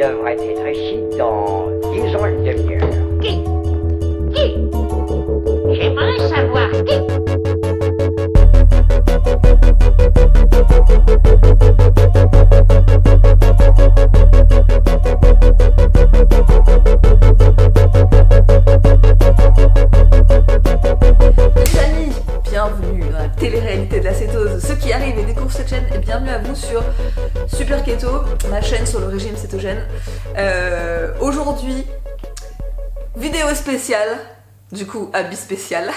devrait être ici dans, disons, une demi-heure. Qui J'aimerais savoir qui. Les amis, bienvenue dans la télé-réalité de la cétose. Ceux qui arrivent et découvrent cette chaîne, bienvenue à vous sur Super Keto, ma chaîne sur le régime cétogène. Aujourd'hui, vidéo spéciale, du coup habit spécial,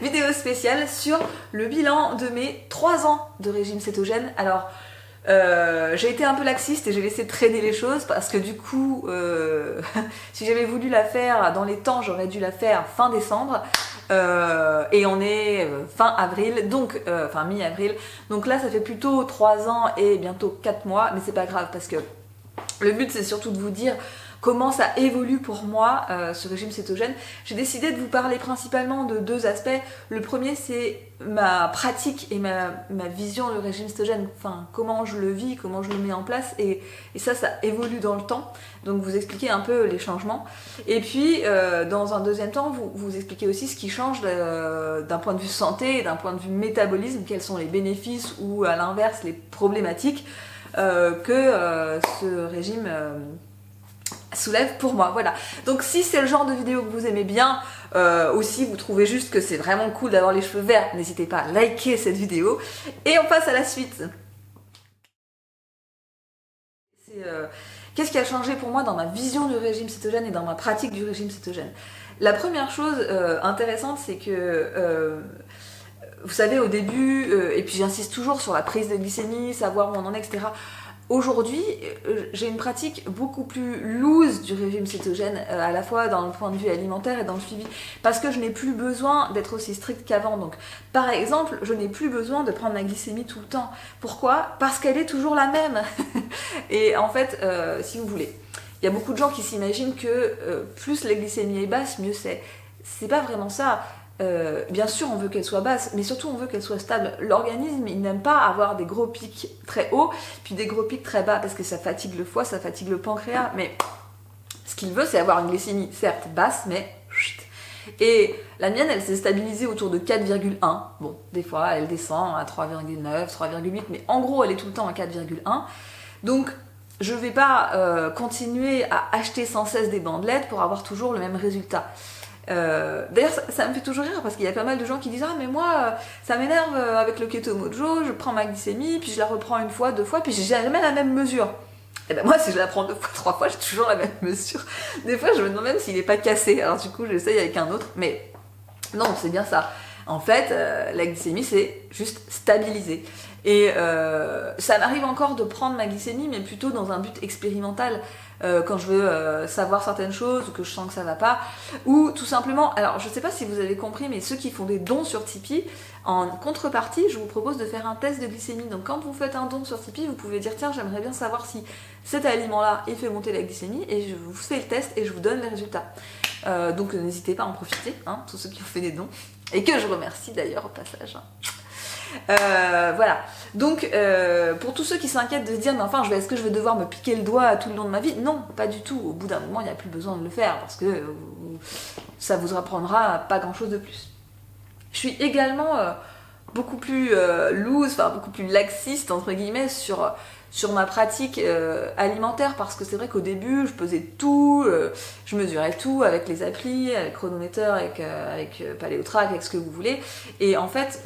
vidéo spéciale sur le bilan de mes 3 ans de régime cétogène. Alors, j'ai été un peu laxiste et j'ai laissé traîner les choses parce que du coup, si j'avais voulu la faire dans les temps, j'aurais dû la faire fin décembre. Et on est fin avril, donc enfin mi-avril, donc là ça fait plutôt 3 ans et bientôt 4 mois, mais c'est pas grave parce que le but c'est surtout de vous dire comment ça évolue pour moi ce régime cétogène. J'ai décidé de vous parler principalement de 2 aspects. Le premier c'est ma pratique et ma vision du régime cétogène, enfin comment je le vis, comment je le mets en place, et ça évolue dans le temps, donc vous expliquer un peu les changements. Et puis dans un deuxième temps vous expliquer aussi ce qui change d'un point de vue santé et d'un point de vue métabolisme, quels sont les bénéfices ou à l'inverse les problématiques que ce régime soulève pour moi. Voilà, donc si c'est le genre de vidéo que vous aimez bien, ou si vous trouvez juste que c'est vraiment cool d'avoir les cheveux verts, n'hésitez pas à liker cette vidéo et on passe à la suite. Qu'est-ce qui a changé pour moi dans ma vision du régime cétogène et dans ma pratique du régime cétogène? La première chose intéressante, c'est que vous savez, au début, et puis j'insiste toujours sur la prise de glycémie, savoir où on en est, etc. Aujourd'hui, j'ai une pratique beaucoup plus loose du régime cétogène, à la fois dans le point de vue alimentaire et dans le suivi, parce que je n'ai plus besoin d'être aussi stricte qu'avant. Donc, par exemple, je n'ai plus besoin de prendre ma glycémie tout le temps. Pourquoi? Parce qu'elle est toujours la même. Et en fait, si vous voulez, il y a beaucoup de gens qui s'imaginent que plus la glycémie est basse, mieux c'est. C'est pas vraiment ça. Bien sûr on veut qu'elle soit basse, mais surtout on veut qu'elle soit stable. L'organisme il n'aime pas avoir des gros pics très hauts puis des gros pics très bas parce que ça fatigue le foie, ça fatigue le pancréas, mais ce qu'il veut c'est avoir une glycémie certes basse mais chut. Et la mienne elle s'est stabilisée autour de 4,1. Bon, des fois elle descend à 3,9, 3,8, mais en gros elle est tout le temps à 4,1. Donc je vais pas continuer à acheter sans cesse des bandelettes pour avoir toujours le même résultat. D'ailleurs ça me fait toujours rire parce qu'il y a pas mal de gens qui disent ah mais moi ça m'énerve avec le Keto Mojo, je prends ma glycémie puis je la reprends 1 fois, 2 fois puis j'ai jamais la même mesure. Et ben moi si je la prends 2 fois, 3 fois j'ai toujours la même mesure. Des fois je me demande même s'il est pas cassé, alors du coup j'essaye avec un autre, mais non c'est bien ça. En fait la glycémie c'est juste stabiliser. Et ça m'arrive encore de prendre ma glycémie mais plutôt dans un but expérimental. Quand je veux savoir certaines choses ou que je sens que ça va pas, ou tout simplement, alors je sais pas si vous avez compris, mais ceux qui font des dons sur Tipeee, en contrepartie je vous propose de faire un test de glycémie. Donc quand vous faites un don sur Tipeee, vous pouvez dire tiens j'aimerais bien savoir si cet aliment là il fait monter la glycémie, et je vous fais le test et je vous donne les résultats. Donc n'hésitez pas à en profiter, hein, tous ceux qui ont fait des dons, et que je remercie d'ailleurs au passage, hein. Voilà, donc pour tous ceux qui s'inquiètent de se dire mais enfin est-ce que je vais devoir me piquer le doigt tout le long de ma vie? Non, pas du tout, au bout d'un moment il n'y a plus besoin de le faire parce que ça vous apprendra pas grand chose de plus. Je suis également beaucoup plus loose, enfin beaucoup plus laxiste entre guillemets sur ma pratique alimentaire, parce que c'est vrai qu'au début je pesais tout, je mesurais tout avec les applis, avec chronomètre, avec Paléotrack, avec ce que vous voulez, et en fait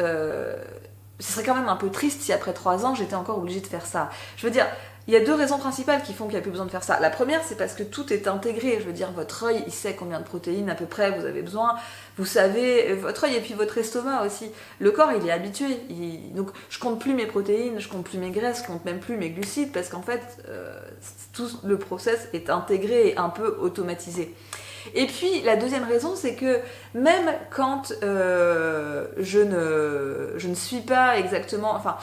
ce serait quand même un peu triste si après 3 ans j'étais encore obligée de faire ça. Je veux dire, il y a 2 raisons principales qui font qu'il n'y a plus besoin de faire ça. La première, c'est parce que tout est intégré. Je veux dire, votre œil, il sait combien de protéines à peu près vous avez besoin. Vous savez, votre œil et puis votre estomac aussi. Le corps, il est habitué. Donc, je compte plus mes protéines, je compte plus mes graisses, je compte même plus mes glucides, parce qu'en fait, tout le process est intégré et un peu automatisé. Et puis la deuxième raison, c'est que même quand je ne suis pas exactement, enfin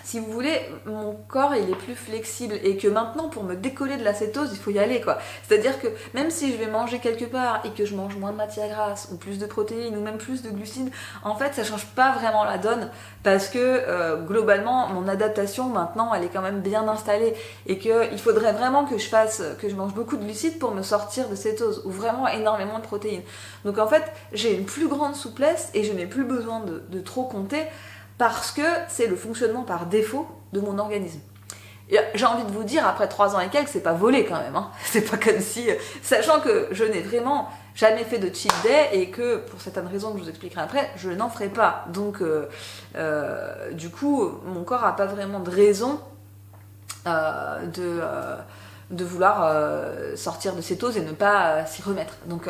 si vous voulez, mon corps il est plus flexible et que maintenant pour me décoller de la cétose, il faut y aller quoi. C'est-à-dire que même si je vais manger quelque part et que je mange moins de matière grasse ou plus de protéines ou même plus de glucides, en fait ça change pas vraiment la donne parce que globalement mon adaptation maintenant elle est quand même bien installée et qu'il faudrait vraiment que je mange beaucoup de glucides pour me sortir de cétose ou vraiment énormément de protéines. Donc en fait j'ai une plus grande souplesse et je n'ai plus besoin de trop compter parce que c'est le fonctionnement par défaut de mon organisme. Et j'ai envie de vous dire, après 3 ans et quelques, c'est pas volé quand même. Hein. C'est pas comme si... Sachant que je n'ai vraiment jamais fait de cheat day et que, pour certaines raisons que je vous expliquerai après, je n'en ferai pas. Donc, du coup, mon corps n'a pas vraiment de raison de vouloir sortir de cétose et ne pas s'y remettre. Donc...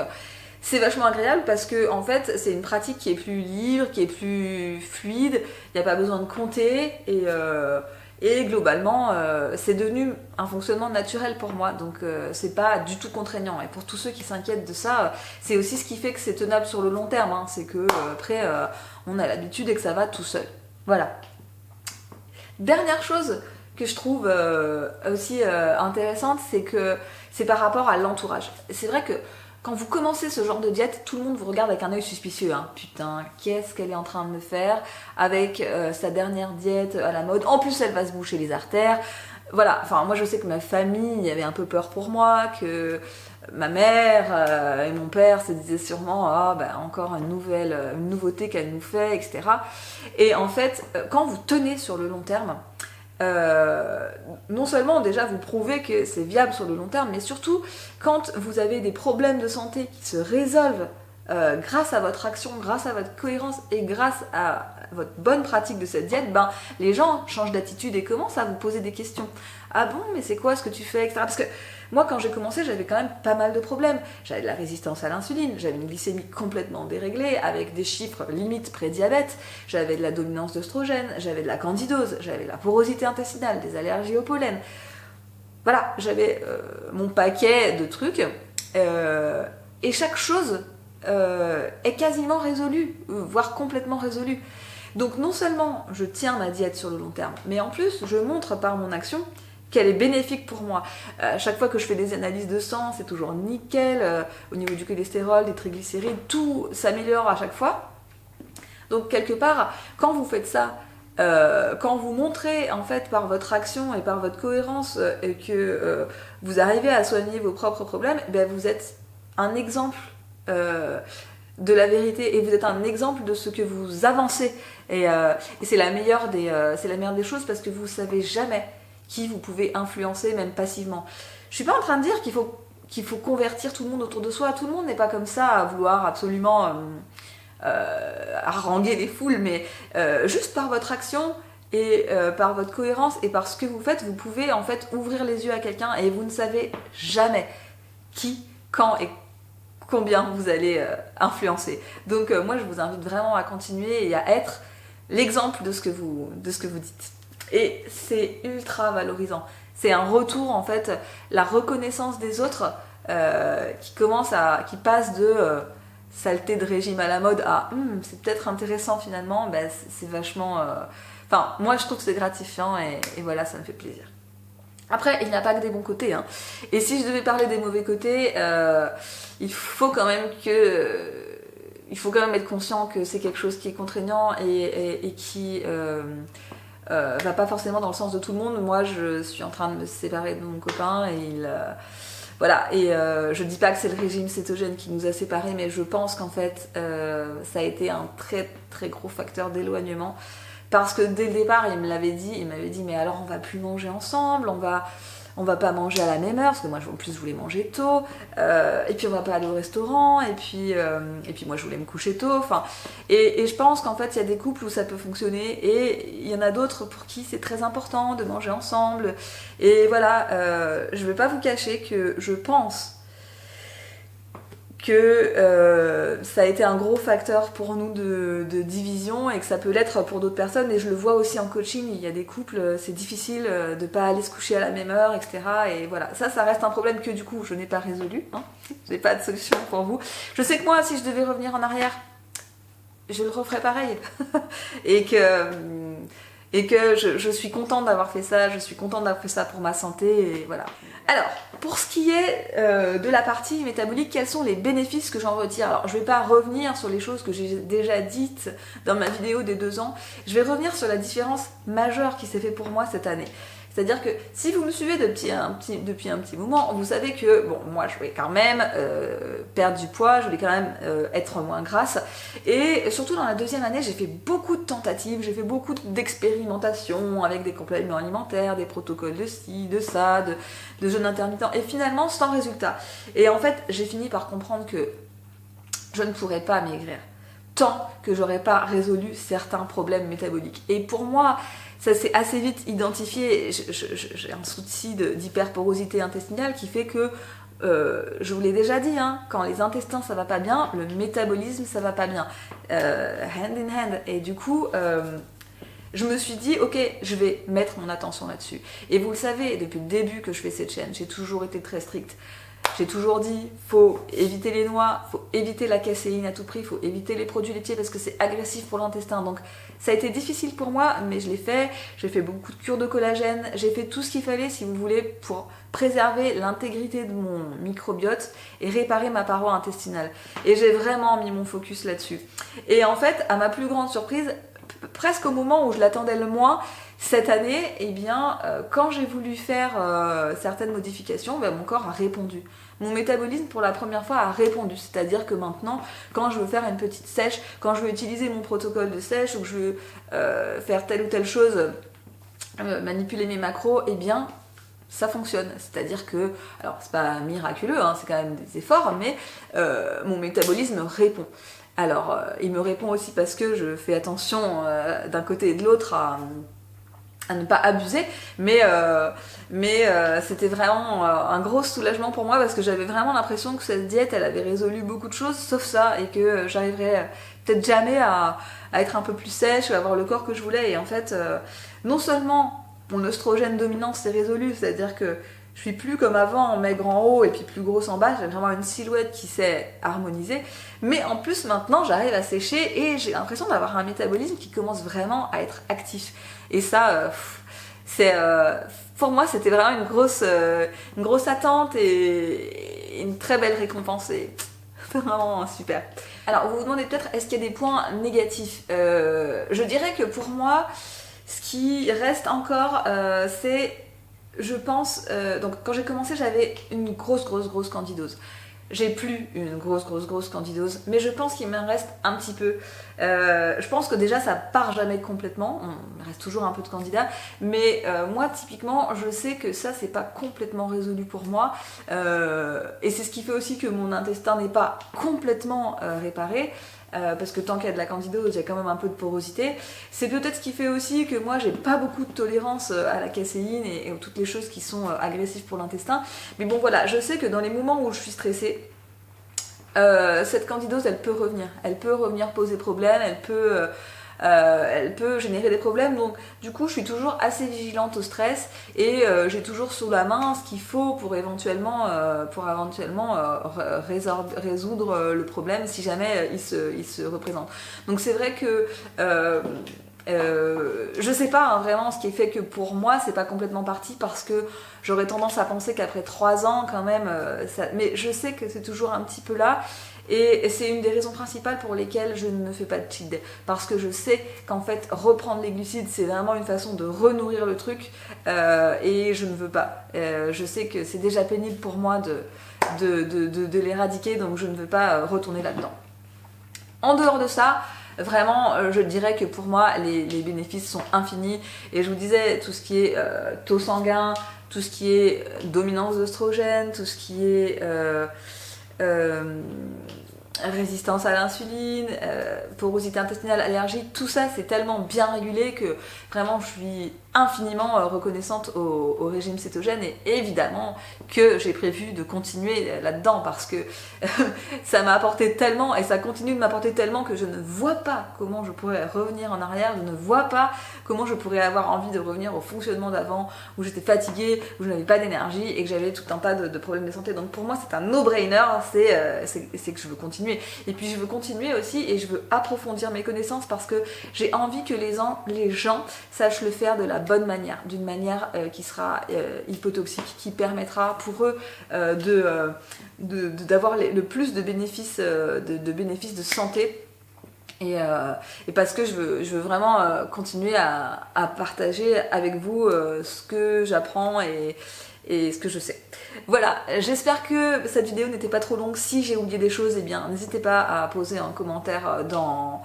c'est vachement agréable parce que en fait c'est une pratique qui est plus libre, qui est plus fluide, il n'y a pas besoin de compter et globalement c'est devenu un fonctionnement naturel pour moi donc c'est pas du tout contraignant et pour tous ceux qui s'inquiètent de ça c'est aussi ce qui fait que c'est tenable sur le long terme hein. C'est que après on a l'habitude et que ça va tout seul. Voilà. Dernière chose que je trouve aussi intéressante c'est que c'est par rapport à l'entourage. C'est vrai que quand vous commencez ce genre de diète, tout le monde vous regarde avec un œil suspicieux. Hein. Putain, qu'est-ce qu'elle est en train de me faire avec sa dernière diète à la mode. En plus, elle va se boucher les artères. Voilà, enfin moi je sais que ma famille avait un peu peur pour moi, que ma mère et mon père se disaient sûrement ah ben encore une nouveauté qu'elle nous fait, etc. Et en fait, quand vous tenez sur le long terme, non seulement déjà vous prouvez que c'est viable sur le long terme, mais surtout quand vous avez des problèmes de santé qui se résolvent grâce à votre action, grâce à votre cohérence et grâce à votre bonne pratique de cette diète, ben, les gens changent d'attitude et commencent à vous poser des questions. Ah bon, mais c'est quoi ce que tu fais, etc. Parce que moi, quand j'ai commencé, j'avais quand même pas mal de problèmes. J'avais de la résistance à l'insuline, j'avais une glycémie complètement déréglée, avec des chiffres limite pré-diabète, j'avais de la dominance d'œstrogène, j'avais de la candidose, j'avais de la porosité intestinale, des allergies au pollen. Voilà, j'avais mon paquet de trucs, et chaque chose est quasiment résolue, voire complètement résolue. Donc non seulement je tiens ma diète sur le long terme, mais en plus je montre par mon action qu'elle est bénéfique pour moi. Chaque fois que je fais des analyses de sang, c'est toujours nickel, au niveau du cholestérol, des triglycérides, tout s'améliore à chaque fois. Donc quelque part, quand vous faites ça, quand vous montrez en fait par votre action et par votre cohérence que vous arrivez à soigner vos propres problèmes, ben, vous êtes un exemple de la vérité et vous êtes un exemple de ce que vous avancez et c'est la meilleure des choses parce que vous savez jamais qui vous pouvez influencer même passivement. Je suis pas en train de dire qu'il faut convertir tout le monde autour de soi, tout le monde n'est pas comme ça à vouloir absolument haranguer les foules, mais juste par votre action et par votre cohérence et par ce que vous faites, vous pouvez en fait ouvrir les yeux à quelqu'un et vous ne savez jamais qui, quand et combien vous allez influencer. Donc moi je vous invite vraiment à continuer et à être l'exemple de ce que vous dites. Et c'est ultra valorisant. C'est un retour en fait, la reconnaissance des autres qui passe de saleté de régime à la mode à c'est peut-être intéressant finalement, ben, c'est vachement... Enfin, moi je trouve que c'est gratifiant et voilà, ça me fait plaisir. Après, il n'y a pas que des bons côtés. Hein. Et si je devais parler des mauvais côtés, il faut quand même être conscient que c'est quelque chose qui est contraignant et qui va pas forcément dans le sens de tout le monde. Moi, je suis en train de me séparer de mon copain et voilà. Et je dis pas que c'est le régime cétogène qui nous a séparés, mais je pense qu'en fait, ça a été un très très gros facteur d'éloignement. Parce que dès le départ, il m'avait dit, mais alors on va plus manger ensemble, on va pas manger à la même heure, parce que moi en plus je voulais manger tôt, et puis on va pas aller au restaurant, et puis moi je voulais me coucher tôt, enfin, et je pense qu'en fait il y a des couples où ça peut fonctionner, et il y en a d'autres pour qui c'est très important de manger ensemble, et voilà, je vais pas vous cacher que je pense que ça a été un gros facteur pour nous de division et que ça peut l'être pour d'autres personnes, et je le vois aussi en coaching, il y a des couples, c'est difficile de pas aller se coucher à la même heure, etc. Et voilà, ça reste un problème que du coup je n'ai pas résolu, hein. Je n'ai pas de solution pour vous. Je sais que moi, si je devais revenir en arrière, je le referais pareil. Et et que je suis contente d'avoir fait ça, je suis contente d'avoir fait ça pour ma santé, et voilà. Alors, pour ce qui est de la partie métabolique, quels sont les bénéfices que j'en retire? Alors, je vais pas revenir sur les choses que j'ai déjà dites dans ma vidéo des 2 ans, je vais revenir sur la différence majeure qui s'est fait pour moi cette année. C'est-à-dire que si vous me suivez depuis un petit moment, vous savez que, bon, moi je voulais quand même perdre du poids, je voulais quand même être moins grasse. Et surtout dans la 2e année, j'ai fait beaucoup de tentatives, j'ai fait beaucoup d'expérimentations avec des compléments alimentaires, des protocoles de ci, de ça, de jeûne intermittent, et finalement sans résultat. Et en fait, j'ai fini par comprendre que je ne pourrais pas maigrir tant que j'aurais pas résolu certains problèmes métaboliques. Et pour moi, ça s'est assez vite identifié. J'ai un souci d'hyperporosité intestinale qui fait que, je vous l'ai déjà dit, hein, quand les intestins ça va pas bien, le métabolisme ça va pas bien, hand in hand. Et du coup, je me suis dit, ok, je vais mettre mon attention là-dessus. Et vous le savez, depuis le début que je fais cette chaîne, j'ai toujours été très stricte. J'ai toujours dit, faut éviter les noix, faut éviter la caséine à tout prix, faut éviter les produits laitiers parce que c'est agressif pour l'intestin. Donc ça a été difficile pour moi, mais je l'ai fait. J'ai fait beaucoup de cures de collagène, j'ai fait tout ce qu'il fallait, si vous voulez, pour préserver l'intégrité de mon microbiote et réparer ma paroi intestinale. Et j'ai vraiment mis mon focus là-dessus. Et en fait, à ma plus grande surprise, presque au moment où je l'attendais le moins, cette année, eh bien, quand j'ai voulu faire certaines modifications, ben, mon corps a répondu. Mon métabolisme, pour la première fois, a répondu. C'est-à-dire que maintenant, quand je veux faire une petite sèche, quand je veux utiliser mon protocole de sèche, ou que je veux faire telle ou telle chose, manipuler mes macros, eh bien, ça fonctionne. C'est-à-dire que, alors c'est pas miraculeux, hein, c'est quand même des efforts, mais mon métabolisme répond. Alors, il me répond aussi parce que je fais attention d'un côté et de l'autre à ne pas abuser, mais c'était vraiment un gros soulagement pour moi parce que j'avais vraiment l'impression que cette diète, elle avait résolu beaucoup de choses, sauf ça, et que j'arriverais peut-être jamais à être un peu plus sèche ou à avoir le corps que je voulais. Et en fait, non seulement mon oestrogène dominant s'est résolu, c'est-à-dire que je suis plus comme avant, maigre en haut et puis plus grosse en bas, j'ai vraiment une silhouette qui s'est harmonisée, mais en plus maintenant j'arrive à sécher et j'ai l'impression d'avoir un métabolisme qui commence vraiment à être actif. Et ça, pour moi c'était vraiment une grosse attente et une très belle récompense, et vraiment super. Alors vous vous demandez peut-être, est-ce qu'il y a des points négatifs? Je dirais que pour moi, ce qui reste encore, c'est... Je pense, donc quand j'ai commencé, j'avais une grosse candidose. J'ai plus une grosse candidose, mais je pense qu'il me reste un petit peu. Je pense que déjà ça part jamais complètement, il reste toujours un peu de candida, mais moi typiquement, je sais que ça c'est pas complètement résolu pour moi, et c'est ce qui fait aussi que mon intestin n'est pas complètement réparé. Parce que tant qu'il y a de la candidose, il y a quand même un peu de porosité. C'est peut-être ce qui fait aussi que moi j'ai pas beaucoup de tolérance à la caséine et toutes les choses qui sont agressives pour l'intestin. Mais bon voilà, je sais que dans les moments où je suis stressée, cette candidose elle peut revenir poser problème, elle peut générer des problèmes, donc du coup je suis toujours assez vigilante au stress et j'ai toujours sous la main ce qu'il faut pour éventuellement résoudre le problème si jamais il se représente. Donc c'est vrai que je sais pas hein, vraiment ce qui fait que pour moi c'est pas complètement parti, parce que j'aurais tendance à penser qu'après 3 ans quand même mais je sais que c'est toujours un petit peu là. Et c'est une des raisons principales pour lesquelles je ne fais pas de cheat day. Parce que je sais qu'en fait, reprendre les glucides, c'est vraiment une façon de renourrir le truc. Et je ne veux pas. Je sais que c'est déjà pénible pour moi de l'éradiquer, donc je ne veux pas retourner là-dedans. En dehors de ça, vraiment, je dirais que pour moi, les bénéfices sont infinis. Et je vous disais, tout ce qui est taux sanguin, tout ce qui est dominance d'œstrogène, tout ce qui est... résistance à l'insuline, porosité intestinale, allergie, tout ça c'est tellement bien régulé que vraiment je suis infiniment reconnaissante au régime cétogène, et évidemment que j'ai prévu de continuer là-dedans parce que ça m'a apporté tellement et ça continue de m'apporter tellement que je ne vois pas comment je pourrais revenir en arrière, je ne vois pas comment je pourrais avoir envie de revenir au fonctionnement d'avant où j'étais fatiguée, où je n'avais pas d'énergie et que j'avais tout un tas de problèmes de santé. Donc pour moi c'est un no-brainer, c'est que je veux continuer continuer. Et puis je veux continuer aussi et je veux approfondir mes connaissances parce que j'ai envie que les gens sachent le faire de la bonne manière, d'une manière qui sera hypotoxique, qui permettra pour eux d'avoir le plus de bénéfices, de bénéfices de santé. Et parce que je veux vraiment continuer à partager avec vous ce que j'apprends et ce que je sais. Voilà, j'espère que cette vidéo n'était pas trop longue. Si j'ai oublié des choses, eh bien n'hésitez pas à poser un commentaire dans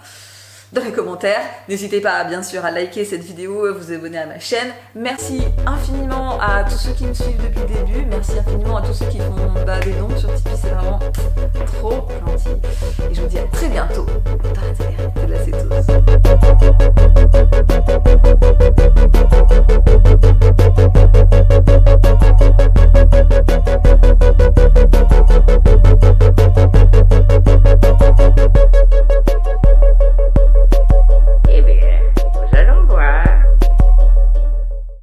les commentaires. N'hésitez pas bien sûr à liker cette vidéo, à vous abonner à ma chaîne. Merci infiniment à tous ceux qui me suivent depuis le début. Merci infiniment à tous ceux qui font des dons sur Tipeee, c'est vraiment